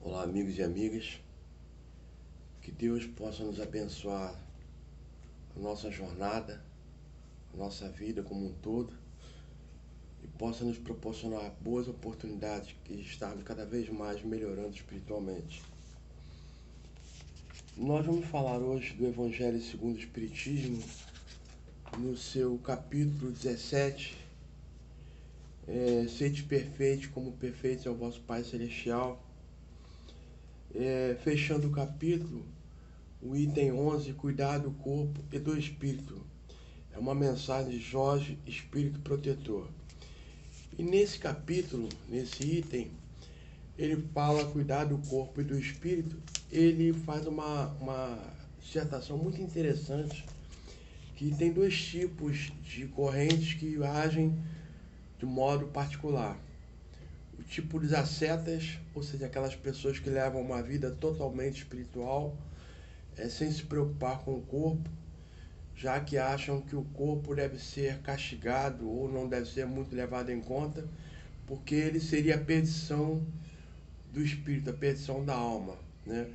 Olá, amigos e amigas. Que Deus possa nos abençoar a nossa jornada, a nossa vida como um todo e possa nos proporcionar boas oportunidades de estarmos cada vez mais melhorando espiritualmente. Nós vamos falar hoje do Evangelho segundo o Espiritismo, no seu capítulo 17, Sede perfeitos como perfeito é o vosso Pai Celestial. Fechando o capítulo, o item 11, cuidar do corpo e do espírito. É uma mensagem de Jorge, espírito protetor. E nesse capítulo, nesse item, ele fala cuidar do corpo e do espírito. Ele faz uma dissertação muito interessante, que tem dois tipos de correntes que agem de modo particular. O tipo dos ascetas, ou seja, aquelas pessoas que levam uma vida totalmente espiritual, sem se preocupar com o corpo, já que acham que o corpo deve ser castigado ou não deve ser muito levado em conta, porque ele seria a perdição do espírito, a perdição da alma, né?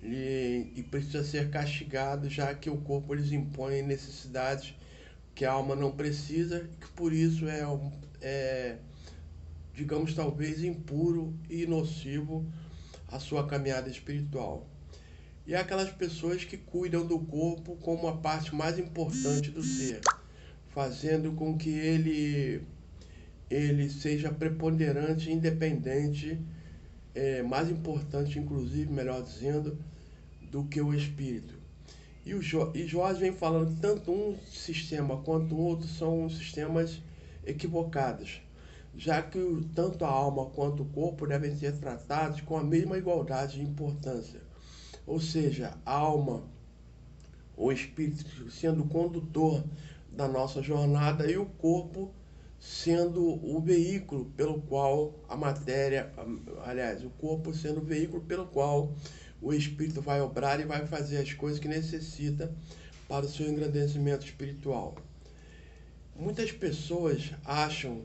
E precisa ser castigado, já que o corpo lhes impõe necessidades que a alma não precisa, e que por isso digamos, talvez impuro e nocivo a sua caminhada espiritual. E aquelas pessoas que cuidam do corpo como a parte mais importante do ser, fazendo com que ele seja preponderante, independente, mais importante, inclusive, melhor dizendo, do que o espírito. E Jorge vem falando que tanto um sistema quanto o outro são sistemas equivocados, já que tanto a alma quanto o corpo devem ser tratados com a mesma igualdade de importância. Ou seja, a alma, o espírito sendo o condutor da nossa jornada e o corpo sendo o veículo pelo qual a matéria, aliás, o corpo sendo o veículo pelo qual o espírito vai obrar e vai fazer as coisas que necessita para o seu engrandecimento espiritual. Muitas pessoas acham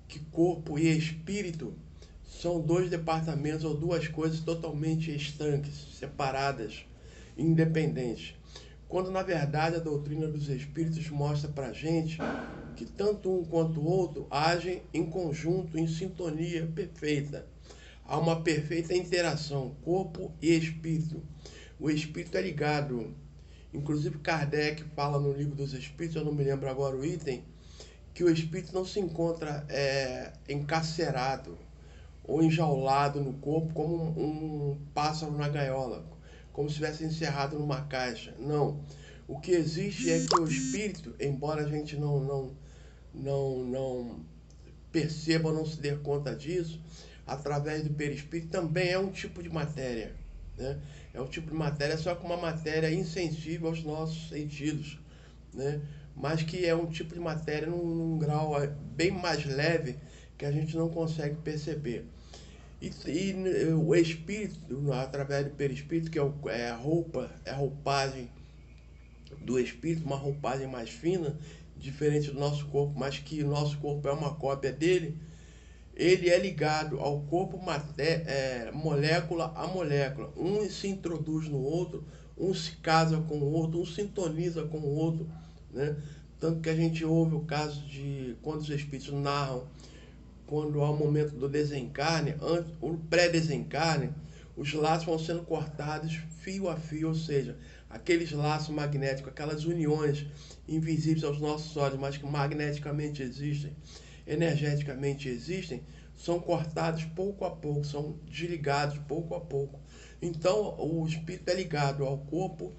que corpo e espírito são dois departamentos ou duas coisas totalmente estanques, separadas, independentes. Quando na verdade a doutrina dos espíritos mostra para a gente que tanto um quanto o outro agem em conjunto, em sintonia perfeita. Há uma perfeita interação, corpo e espírito. O espírito é ligado. Inclusive Kardec fala no livro dos espíritos, eu não me lembro agora o item, que o espírito não se encontra encarcerado ou enjaulado no corpo como um pássaro na gaiola, como se estivesse encerrado numa caixa. Não. O que existe é que o espírito, embora a gente não perceba, não se dê conta disso, através do perispírito, também é um tipo de matéria, né? É um tipo de matéria, só que uma matéria insensível aos nossos sentidos, né? Mas que é um tipo de matéria num grau bem mais leve que a gente não consegue perceber. E o espírito, através do perispírito, que é a roupagem do espírito, uma roupagem mais fina, diferente do nosso corpo, mas que o nosso corpo é uma cópia dele, ele é ligado ao corpo molécula a molécula. Um se introduz no outro, um se casa com o outro, um sintoniza com o outro, né? Tanto que a gente ouve o caso de quando os espíritos narram, quando há o momento do desencarne, o pré-desencarne, os laços vão sendo cortados fio a fio, ou seja, aqueles laços magnéticos, aquelas uniões invisíveis aos nossos olhos, mas que magneticamente existem, energeticamente existem, são cortados pouco a pouco, são desligados pouco a pouco. Então, o espírito é ligado ao corpo,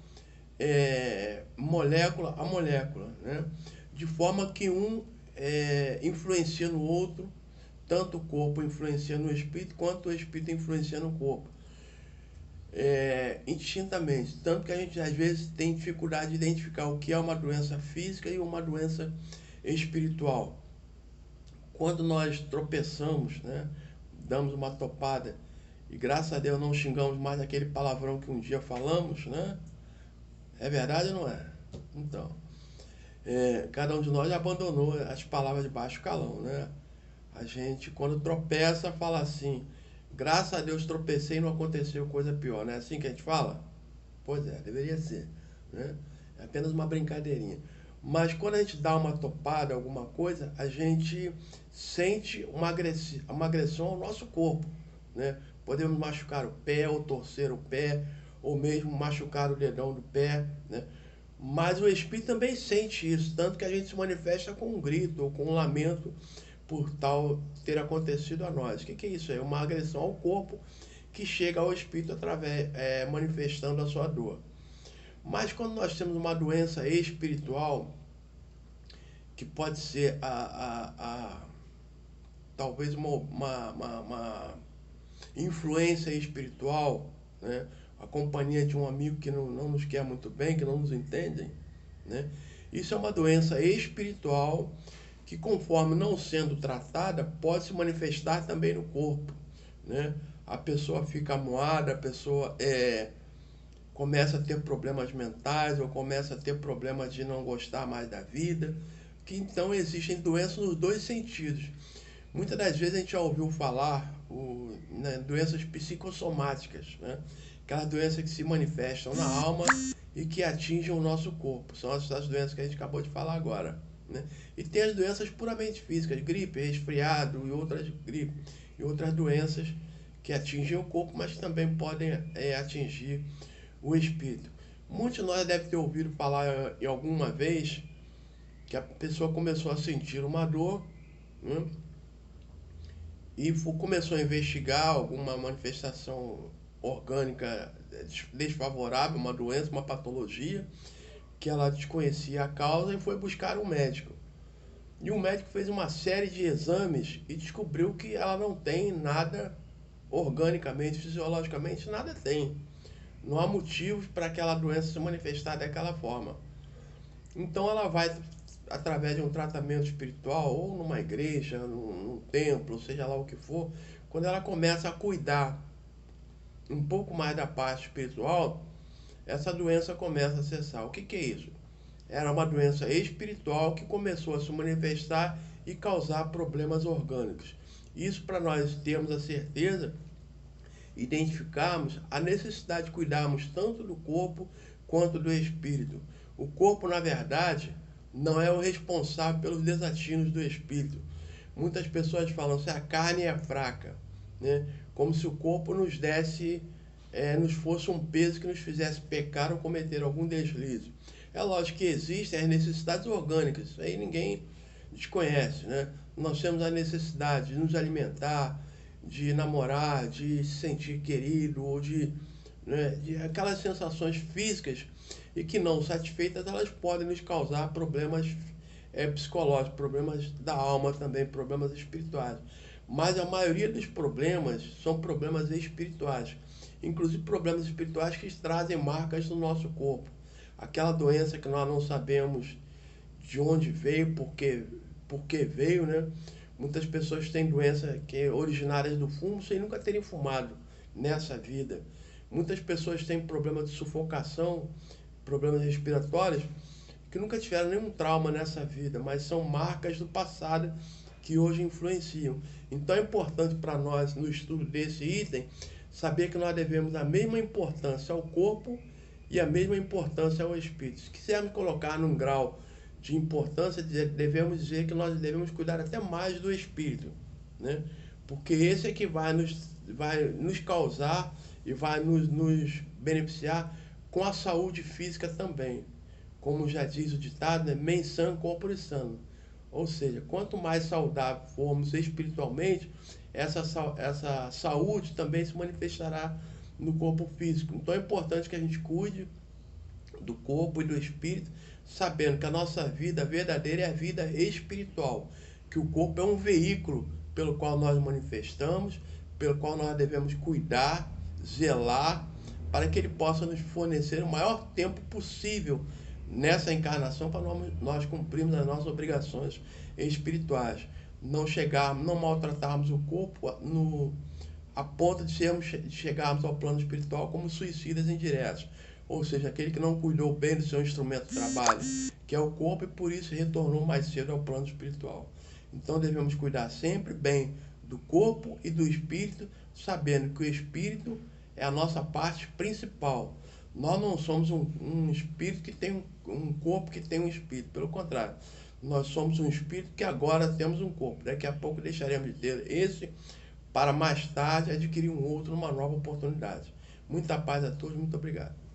molécula a molécula, né? De forma que um influencia no outro, tanto o corpo influencia no espírito, quanto o espírito influencia no corpo. Indistintamente. Tanto que a gente às vezes tem dificuldade de identificar o que é uma doença física e uma doença espiritual. Quando nós tropeçamos, né, damos uma topada e graças a Deus não xingamos mais aquele palavrão que um dia falamos, né? É verdade ou não é? Então, cada um de nós abandonou as palavras de baixo calão, né? A gente, quando tropeça, fala assim: Graças a Deus tropecei e não aconteceu coisa pior, não é assim que a gente fala? Pois é, deveria ser, né? É apenas uma brincadeirinha. Mas quando a gente dá uma topada, alguma coisa, a gente sente uma agressão ao nosso corpo, né? Podemos machucar o pé, ou torcer o pé, ou mesmo machucar o dedão do pé, né? Mas o espírito também sente isso, tanto que a gente se manifesta com um grito ou com um lamento por tal ter acontecido a nós. O que é isso? É uma agressão ao corpo que chega ao espírito através, manifestando a sua dor. Mas quando nós temos uma doença espiritual, que pode ser talvez uma influência espiritual, né? A companhia de um amigo que não nos quer muito bem, que não nos entende, né? Isso é uma doença espiritual que, conforme não sendo tratada, pode se manifestar também no corpo, né? A pessoa fica amuada, a pessoa começa a ter problemas mentais, ou começa a ter problemas de não gostar mais da vida, que então existem doenças nos dois sentidos. Muitas das vezes a gente já ouviu falar né, doenças psicossomáticas, né? Aquelas doenças que se manifestam na alma e que atingem o nosso corpo. São essas doenças que a gente acabou de falar agora, né? E tem as doenças puramente físicas, gripe, resfriado e outras doenças que atingem o corpo, mas também podem atingir o espírito. Muitos de nós devem ter ouvido falar em alguma vez que a pessoa começou a sentir uma dor, né? E começou a investigar alguma manifestação orgânica desfavorável, uma doença, uma patologia, que ela desconhecia a causa e foi buscar um médico. E o médico fez uma série de exames e descobriu que ela não tem nada organicamente, fisiologicamente, nada tem. Não há motivos para aquela doença se manifestar daquela forma. Então ela vai, através de um tratamento espiritual, ou numa igreja, num templo, seja lá o que for, quando ela começa a cuidar um pouco mais da parte espiritual, essa doença começa a cessar. O que é isso? Era uma doença espiritual que começou a se manifestar e causar problemas orgânicos. Isso para nós termos a certeza, identificarmos a necessidade de cuidarmos tanto do corpo quanto do espírito. O corpo, na verdade, não é o responsável pelos desatinos do espírito. Muitas pessoas falam assim, a carne é fraca, né? Como se o corpo nos desse, nos fosse um peso que nos fizesse pecar ou cometer algum deslize. É lógico que existem as necessidades orgânicas, isso aí ninguém desconhece, né? Nós temos a necessidade de nos alimentar, de namorar, de se sentir querido, ou de aquelas sensações físicas, e que não satisfeitas, elas podem nos causar problemas psicológicos, problemas da alma também, problemas espirituais. Mas a maioria dos problemas são problemas espirituais, inclusive problemas espirituais que trazem marcas no nosso corpo. Aquela doença que nós não sabemos de onde veio, por que veio, né? Muitas pessoas têm doenças originárias do fumo sem nunca terem fumado nessa vida. Muitas pessoas têm problemas de sufocação, problemas respiratórios, que nunca tiveram nenhum trauma nessa vida, mas são marcas do passado que hoje influenciam. Então é importante para nós, no estudo desse item, saber que nós devemos a mesma importância ao corpo e a mesma importância ao espírito. Se quisermos colocar num grau de importância, devemos dizer que nós devemos cuidar até mais do espírito, né? Porque esse é que vai nos causar e vai nos beneficiar com a saúde física também. Como já diz o ditado, né? Mens sã, corpore sano. Ou seja, quanto mais saudável formos espiritualmente, essa saúde também se manifestará no corpo físico. Então é importante que a gente cuide do corpo e do espírito, sabendo que a nossa vida verdadeira é a vida espiritual, que o corpo é um veículo pelo qual nós manifestamos, pelo qual nós devemos cuidar, zelar, para que ele possa nos fornecer o maior tempo possível nessa encarnação para nós cumprirmos as nossas obrigações espirituais. Não maltratarmos o corpo a ponto de chegarmos ao plano espiritual como suicidas indiretos. Ou seja, aquele que não cuidou bem do seu instrumento de trabalho, que é o corpo, e por isso retornou mais cedo ao plano espiritual. Então devemos cuidar sempre bem do corpo e do espírito, sabendo que o espírito é a nossa parte principal. Nós não somos um espírito que tem um corpo que tem um espírito, pelo contrário, nós somos um espírito que agora temos um corpo. Daqui a pouco deixaremos de ter esse para mais tarde adquirir um outro numa nova oportunidade. Muita paz a todos, muito obrigado.